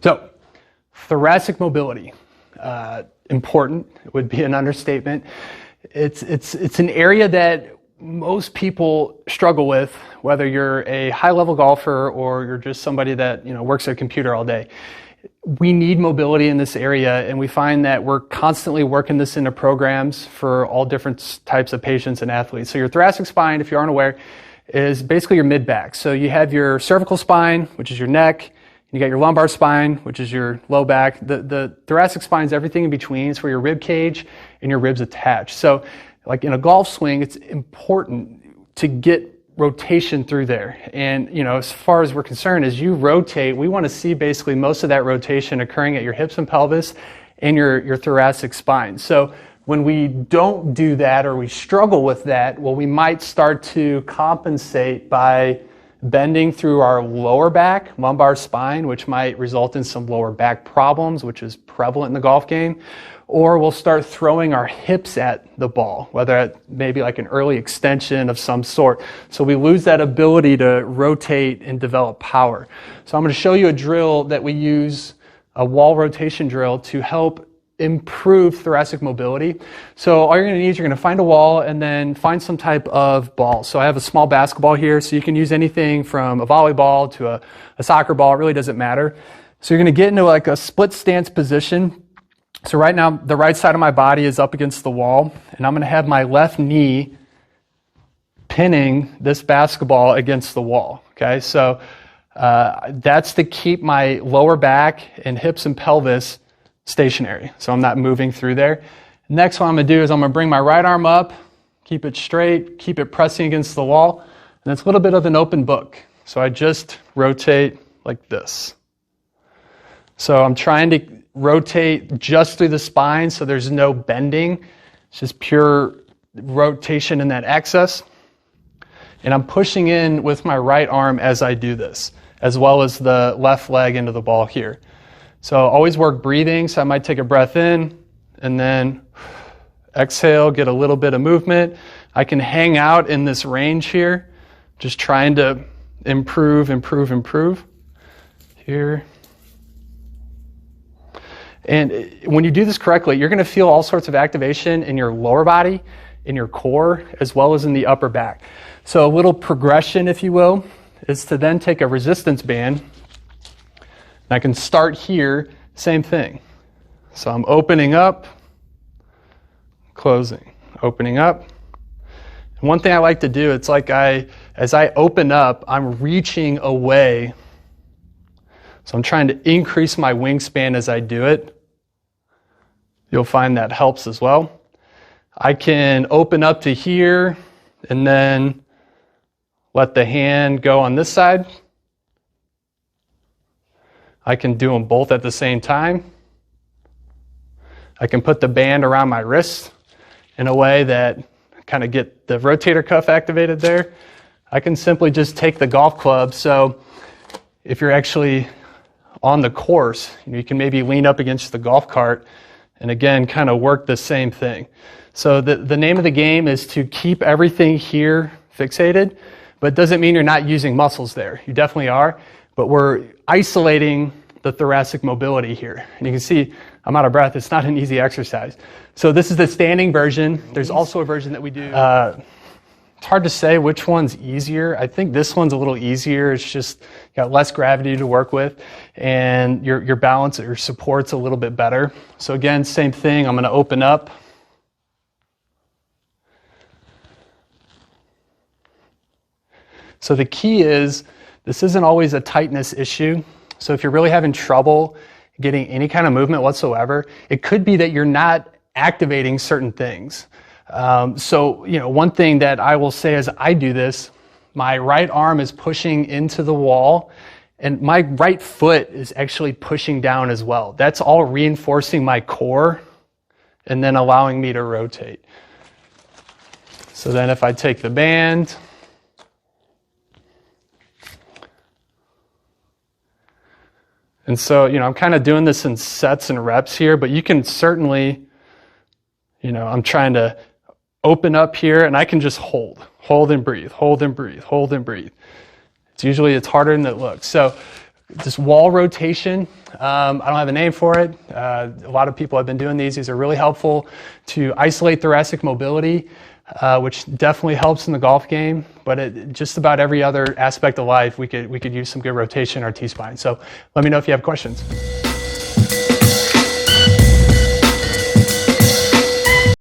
So, thoracic mobility, important would be an understatement. It's an area that most people struggle with, whether you're a high-level golfer or you're just somebody that works at a computer all day. We need mobility in this area, and we find that we're constantly working this into programs for all different types of patients and athletes. So your thoracic spine, if you aren't aware, is basically your mid-back. So you have your cervical spine, which is your neck. You got your lumbar spine, which is your low back. The thoracic spine is everything in between. It's where your rib cage and your ribs attach. So like in a golf swing, it's important to get rotation through there. And as far as we're concerned, as you rotate, we want to see basically most of that rotation occurring at your hips and pelvis and your thoracic spine. So when we don't do that or we struggle with that, well, we might start to compensate by bending through our lower back, lumbar spine, which might result in some lower back problems, which is prevalent in the golf game. Or we'll start throwing our hips at the ball, whether it may be like an early extension of some sort. So we lose that ability to rotate and develop power. So I'm going to show you a drill that we use, a wall rotation drill, to help improve thoracic mobility. So all you're going to need is you're going to find a wall and then find some type of ball. So I have a small basketball here, so you can use anything from a volleyball to a soccer ball. It really doesn't matter. So you're going to get into like a split stance position. So right now, the right side of my body is up against the wall, and I'm going to have my left knee pinning this basketball against the wall. Okay, so that's to keep my lower back and hips and pelvis stationary, so I'm not moving through there. Next, what I'm going to do is I'm going to bring my right arm up, keep it straight, keep it pressing against the wall, and it's a little bit of an open book. So I just rotate like this. So I'm trying to rotate just through the spine, so there's no bending. It's just pure rotation in that axis. And I'm pushing in with my right arm as I do this, as well as the left leg into the ball here. So always work breathing, so I might take a breath in and then exhale, get a little bit of movement. I can hang out in this range here, just trying to improve. Here. And when you do this correctly, you're going to feel all sorts of activation in your lower body, in your core, as well as in the upper back. So a little progression, if you will, is to then take a resistance band. And I can start here, same thing. So I'm opening up, closing, opening up. And one thing I like to do, it's like as I open up, I'm reaching away. So I'm trying to increase my wingspan as I do it. You'll find that helps as well. I can open up to here and then let the hand go on this side. I can do them both at the same time. I can put the band around my wrist in a way that kind of get the rotator cuff activated there. I can simply just take the golf club. So if you're actually on the course, you can maybe lean up against the golf cart and again kind of work the same thing. So the name of the game is to keep everything here fixated, but it doesn't mean you're not using muscles there. You definitely are, but we're isolating the thoracic mobility here. And you can see I'm out of breath. It's not an easy exercise. So this is the standing version. There's also a version that we do. It's hard to say which one's easier. I think this one's a little easier. It's just got less gravity to work with, and your balance, your support's a little bit better. So again, same thing. I'm going to open up. So the key is, this isn't always a tightness issue. So if you're really having trouble getting any kind of movement whatsoever, it could be that you're not activating certain things. So, one thing that I will say as I do this, my right arm is pushing into the wall and my right foot is actually pushing down as well. That's all reinforcing my core and then allowing me to rotate. So then if I take the band, and so, I'm kind of doing this in sets and reps here, but you can certainly, I'm trying to open up here and I can just hold and breathe, hold and breathe, hold and breathe. It's harder than it looks. So This wall rotation, I don't have a name for it. A lot of people have been doing these. These are really helpful to isolate thoracic mobility, which definitely helps in the golf game. But just about every other aspect of life, we could use some good rotation in our T-spine. So let me know if you have questions.